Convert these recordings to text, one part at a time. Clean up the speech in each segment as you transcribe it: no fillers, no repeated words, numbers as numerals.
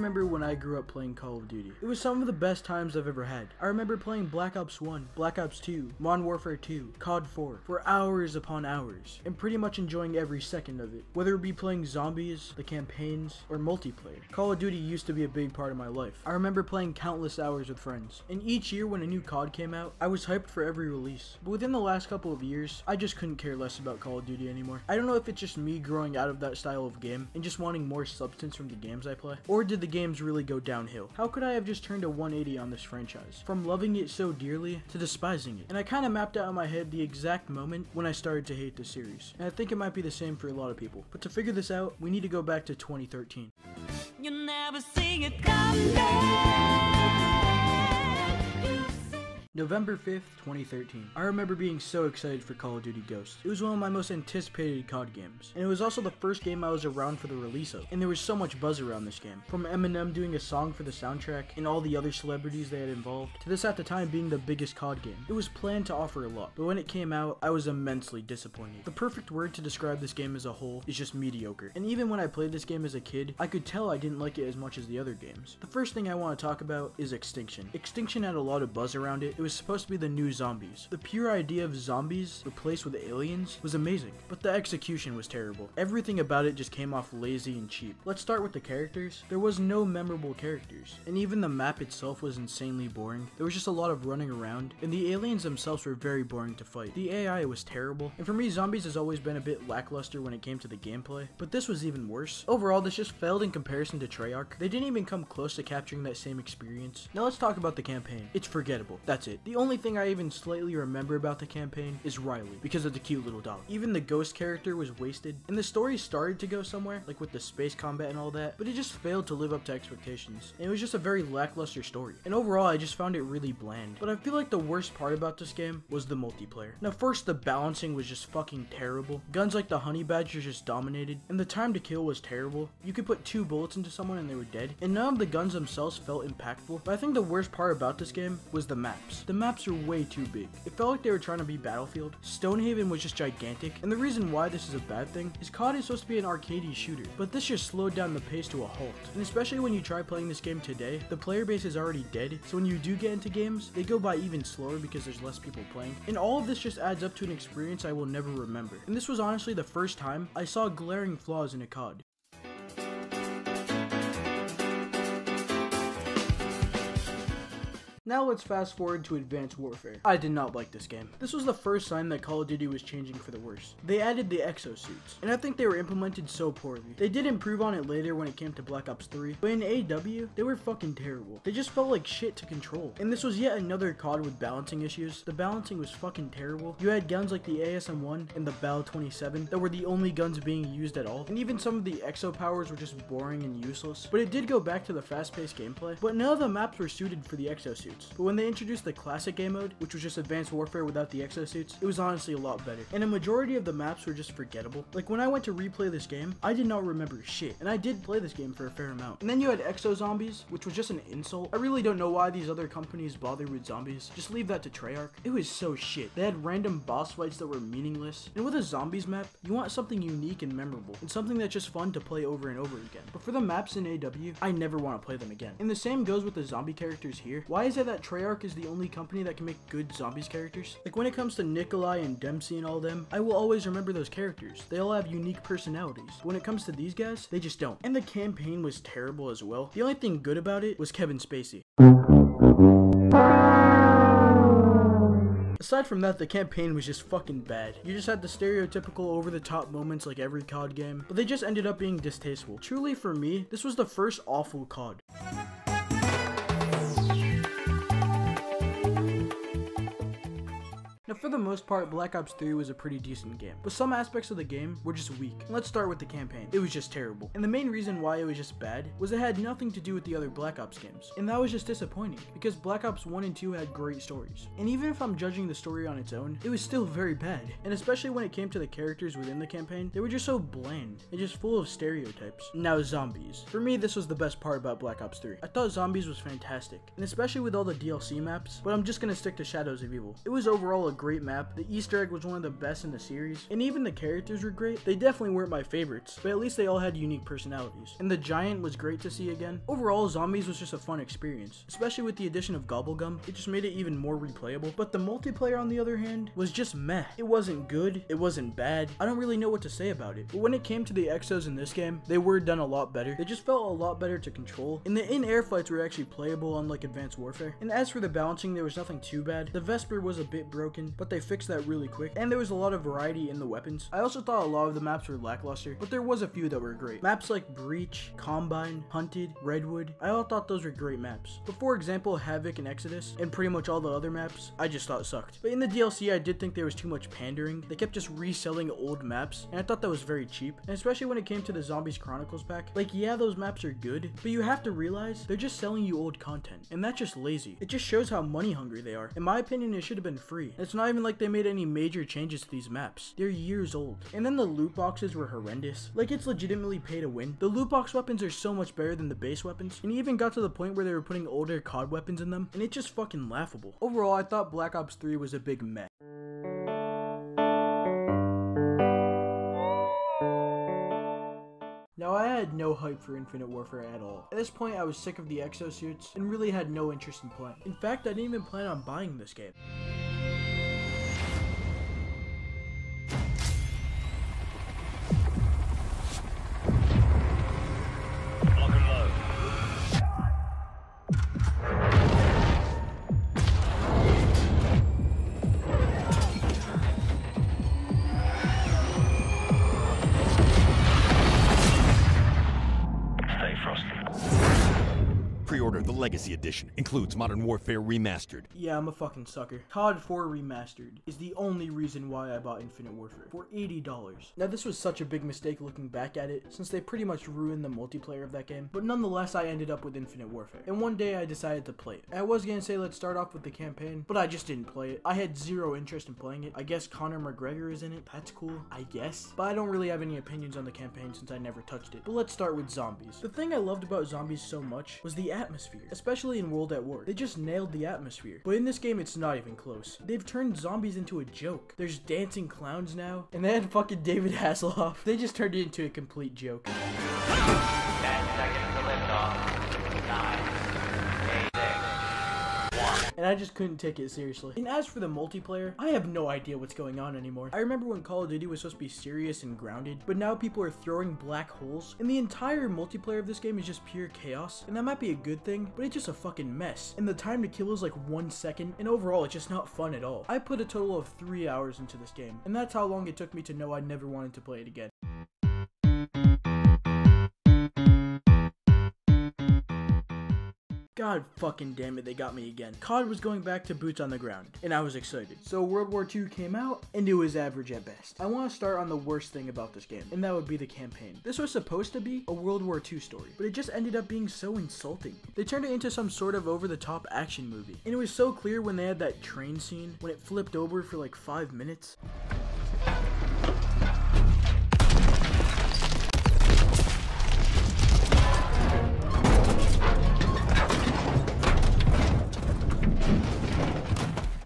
remember when I grew up playing Call of Duty. It was some of the best times I've ever had. I remember playing Black Ops 1, Black Ops 2, Modern Warfare 2, COD 4 for hours upon hours, and pretty much enjoying every second of it, whether it be playing zombies, the campaigns, or multiplayer. Call of Duty used to be a big part of my life. I remember playing countless hours with friends, and each year when a new COD came out, I was hyped for every release. But within the last couple of years, I just couldn't care less about Call of Duty anymore. I don't know if it's just me growing out of that style of game and just wanting more substance from the games I play, or did the games really go downhill? How could I have just turned a 180 on this franchise, from loving it so dearly to despising it? And I kind of mapped out in my head the exact moment when I started to hate the series, and I think it might be the same for a lot of people. But to figure this out, we need to go back to 2013. You'll never see it come back. November 5th, 2013. I remember being so excited for Call of Duty Ghosts. It was one of my most anticipated COD games, and it was also the first game I was around for the release of, and there was so much buzz around this game. From Eminem doing a song for the soundtrack, and all the other celebrities they had involved, to this at the time being the biggest COD game. It was planned to offer a lot, but when it came out, I was immensely disappointed. The perfect word to describe this game as a whole is just mediocre, and even when I played this game as a kid, I could tell I didn't like it as much as the other games. The first thing I want to talk about is Extinction. Extinction had a lot of buzz around it. It was supposed to be the new zombies. The pure idea of zombies replaced with aliens was amazing, but the execution was terrible. Everything about it just came off lazy and cheap. Let's start with the characters. There was no memorable characters, and even the map itself was insanely boring. There was just a lot of running around, and the aliens themselves were very boring to fight. The AI was terrible, and for me, zombies has always been a bit lackluster when it came to the gameplay, but this was even worse. Overall, this just failed in comparison to Treyarch. They didn't even come close to capturing that same experience. Now let's talk about the campaign. It's forgettable. That's it. The only thing I even slightly remember about the campaign is Riley, because of the cute little dog. Even the ghost character was wasted, and the story started to go somewhere, like with the space combat and all that, but it just failed to live up to expectations, and it was just a very lackluster story. And overall, I just found it really bland. But I feel like the worst part about this game was the multiplayer. Now first, the balancing was just fucking terrible. Guns like the honey badger just dominated, and the time to kill was terrible. You could put 2 bullets into someone and they were dead, and none of the guns themselves felt impactful. But I think the worst part about this game was the maps. The maps are way too big. It felt like they were trying to be Battlefield. Stonehaven was just gigantic, and the reason why this is a bad thing is COD is supposed to be an arcadey shooter, but this just slowed down the pace to a halt. And especially when you try playing this game today, the player base is already dead, so when you do get into games, they go by even slower because there's less people playing. And all of this just adds up to an experience I will never remember. And this was honestly the first time I saw glaring flaws in a COD. Now let's fast forward to Advanced Warfare. I did not like this game. This was the first sign that Call of Duty was changing for the worse. They added the exosuits, and I think they were implemented so poorly. They did improve on it later when it came to Black Ops 3, but in AW, they were fucking terrible. They just felt like shit to control. And this was yet another COD with balancing issues. The balancing was fucking terrible. You had guns like the ASM-1 and the BAL-27 that were the only guns being used at all, and even some of the exo powers were just boring and useless. But it did go back to the fast-paced gameplay, but none of the maps were suited for the exosuits. But when they introduced the classic game mode, which was just Advanced Warfare without the exosuits, it was honestly a lot better. And a majority of the maps were just forgettable. Like when I went to replay this game, I did not remember shit, and I did play this game for a fair amount. And then you had exo zombies, which was just an insult. I really don't know why these other companies bother with zombies. Just leave that to Treyarch. It was so shit. They had random boss fights that were meaningless. And with a zombies map, you want something unique and memorable, and something that's just fun to play over and over again. But for the maps in AW, I never want to play them again. And the same goes with the zombie characters here. Why is it that Treyarch is the only company that can make good zombies characters? Like when it comes to Nikolai and Dempsey and all them, I will always remember those characters. They all have unique personalities. But when it comes to these guys, they just don't. And the campaign was terrible as well. The only thing good about it was Kevin Spacey. Aside from that, the campaign was just fucking bad. You just had the stereotypical over-the-top moments like every COD game, but they just ended up being distasteful. Truly, for me, this was the first awful COD. Now for the most part, Black Ops 3 was a pretty decent game, but some aspects of the game were just weak. Let's start with the campaign. It was just terrible. And the main reason why it was just bad was it had nothing to do with the other Black Ops games. And that was just disappointing, because Black Ops 1 and 2 had great stories. And even if I'm judging the story on its own, it was still very bad. And especially when it came to the characters within the campaign, they were just so bland and just full of stereotypes. Now zombies. For me, this was the best part about Black Ops 3. I thought zombies was fantastic, and especially with all the DLC maps, but I'm just gonna stick to Shadows of Evil. It was overall a great map, the Easter egg was one of the best in the series, and even the characters were great. They definitely weren't my favorites, but at least they all had unique personalities. And the giant was great to see again. Overall, Zombies was just a fun experience, especially with the addition of Gobblegum. It just made it even more replayable. But the multiplayer, on the other hand, was just meh. It wasn't good, it wasn't bad. I don't really know what to say about it. But when it came to the exos in this game, they were done a lot better. They just felt a lot better to control, and the in-air fights were actually playable, unlike Advanced Warfare. And as for the balancing, there was nothing too bad. The Vesper was a bit broken, but they fixed that really quick, and there was a lot of variety in the weapons. I also thought a lot of the maps were lackluster, but there was a few that were great. Maps like Breach, Combine, Hunted, Redwood, I all thought those were great maps. But for example, Havoc and Exodus, and pretty much all the other maps, I just thought sucked. But in the DLC, I did think there was too much pandering. They kept just reselling old maps, and I thought that was very cheap, and especially when it came to the Zombies Chronicles pack. Like, yeah, those maps are good, but you have to realize they're just selling you old content, and that's just lazy. It just shows how money hungry they are. In my opinion, it should have been free. It's not even like they made any major changes to these maps. They're years old. And then the loot boxes were horrendous. Like, it's legitimately pay to win. The loot box weapons are so much better than the base weapons, and it even got to the point where they were putting older COD weapons in them, and it's just fucking laughable. Overall, I thought Black Ops 3 was a big meh. Now, I had no hype for Infinite Warfare at all. At this point, I was sick of the exosuits and really had no interest in playing. In fact, I didn't even plan on buying this game. Pre-order the Legacy Edition. Includes Modern Warfare Remastered. Yeah, I'm a fucking sucker. COD 4 Remastered is the only reason why I bought Infinite Warfare for $80. Now, this was such a big mistake looking back at it, since they pretty much ruined the multiplayer of that game, but nonetheless, I ended up with Infinite Warfare. And one day, I decided to play it. I was gonna say let's start off with the campaign, but I just didn't play it. I had zero interest in playing it. I guess Conor McGregor is in it. That's cool, I guess. But I don't really have any opinions on the campaign since I never touched it. But let's start with Zombies. The thing I loved about Zombies so much was the atmosphere, especially in World at War. They just nailed the atmosphere. But in this game, it's not even close. They've turned zombies into a joke. There's dancing clowns now, and they had fucking David Hasselhoff. They just turned it into a complete joke. 10 seconds to lift off. 9, 8, 6, 1. And I just couldn't take it seriously. And as for the multiplayer, I have no idea what's going on anymore. I remember when Call of Duty was supposed to be serious and grounded, but now people are throwing black holes, and the entire multiplayer of this game is just pure chaos. And that might be a good thing, but it's just a fucking mess. And the time to kill is like 1 second, and overall it's just not fun at all. I put a total of 3 hours into this game, and that's how long it took me to know I never wanted to play it again. God fucking damn it, they got me again. COD was going back to boots on the ground, and I was excited. So World War II came out, and it was average at best. I want to start on the worst thing about this game, and that would be the campaign. This was supposed to be a World War II story, but it just ended up being so insulting. They turned it into some sort of over-the-top action movie, and it was so clear when they had that train scene, when it flipped over for like 5 minutes.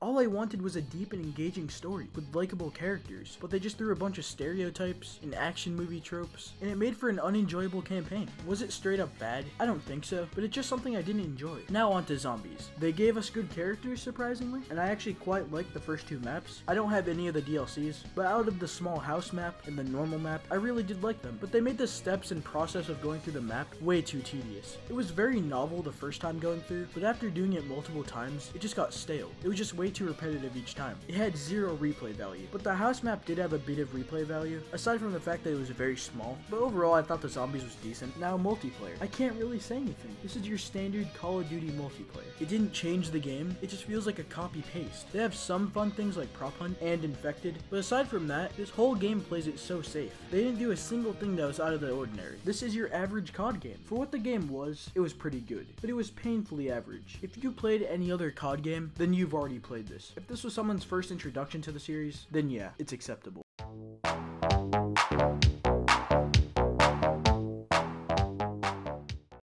All I wanted was a deep and engaging story with likable characters, but they just threw a bunch of stereotypes and action movie tropes, and it made for an unenjoyable campaign. Was it straight up bad? I don't think so, but it's just something I didn't enjoy. Now on to Zombies. They gave us good characters, surprisingly, and I actually quite liked the first 2 maps. I don't have any of the DLCs, but out of the small house map and the normal map, I really did like them, but they made the steps and process of going through the map way too tedious. It was very novel the first time going through, but after doing it multiple times, it just got stale. It was just way too repetitive each time. It had zero replay value, but the house map did have a bit of replay value, aside from the fact that it was very small. But overall, I thought the Zombies was decent. Now multiplayer. I can't really say anything. This is your standard Call of Duty multiplayer. It didn't change the game, it just feels like a copy-paste. They have some fun things like Prop Hunt and Infected, but aside from that, this whole game plays it so safe. They didn't do a single thing that was out of the ordinary. This is your average COD game. For what the game was, it was pretty good, but it was painfully average. If you played any other COD game, then you've already played this. If this was someone's first introduction to the series, then yeah, it's acceptable.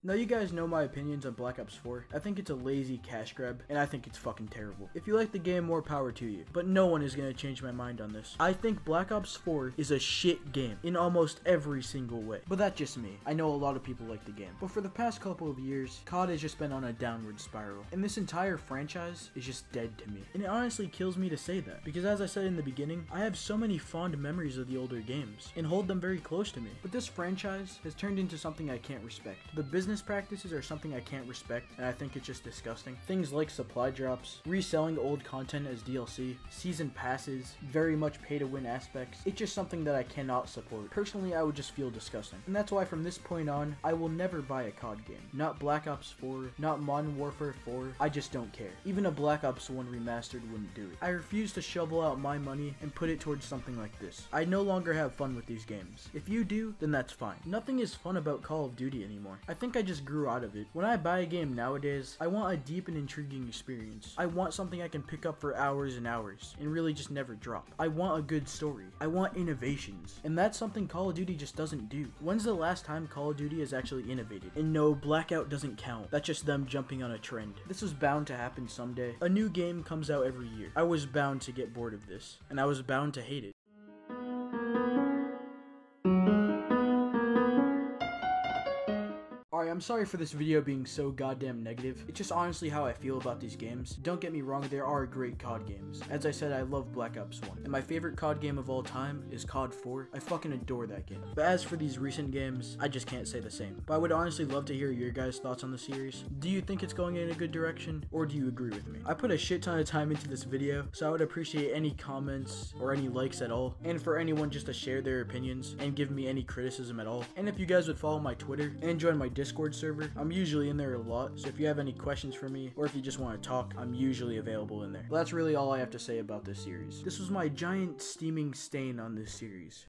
Now you guys know my opinions on Black Ops 4. I think it's a lazy cash grab, and I think it's fucking terrible. If you like the game, more power to you. But no one is gonna change my mind on this. I think Black Ops 4 is a shit game in almost every single way. But that's just me. I know a lot of people like the game. But for the past couple of years, COD has just been on a downward spiral. And this entire franchise is just dead to me. And it honestly kills me to say that. Because as I said in the beginning, I have so many fond memories of the older games and hold them very close to me. But this franchise has turned into something I can't respect. The business practices are something I can't respect, and I think it's just disgusting. Things like supply drops, reselling old content as DLC, season passes, very much pay to win aspects. It's just something that I cannot support. Personally, I would just feel disgusting. And that's why from this point on, I will never buy a COD game. Not Black Ops 4, not Modern Warfare 4, I just don't care. Even a Black Ops 1 remastered wouldn't do it. I refuse to shovel out my money and put it towards something like this. I no longer have fun with these games. If you do, then that's fine. Nothing is fun about Call of Duty anymore. I think I just grew out of it. When I buy a game nowadays, I want a deep and intriguing experience. I want something I can pick up for hours and hours and really just never drop. I want a good story. I want innovations. And that's something Call of Duty just doesn't do. When's the last time Call of Duty has actually innovated? And no, Blackout doesn't count. That's just them jumping on a trend. This was bound to happen someday. A new game comes out every year. I was bound to get bored of this, and I was bound to hate it. Alright, I'm sorry for this video being so goddamn negative. It's just honestly how I feel about these games. Don't get me wrong, there are great COD games. As I said, I love Black Ops 1. And my favorite COD game of all time is COD 4. I fucking adore that game. But as for these recent games, I just can't say the same. But I would honestly love to hear your guys' thoughts on the series. Do you think it's going in a good direction, or do you agree with me? I put a shit ton of time into this video, so I would appreciate any comments or any likes at all. And for anyone just to share their opinions and give me any criticism at all. And if you guys would follow my Twitter and join my Discord server, I'm usually in there a lot, so if you have any questions for me or if you just want to talk, I'm usually available in there. But that's really all I have to say about this series. This was my giant steaming stain on this series.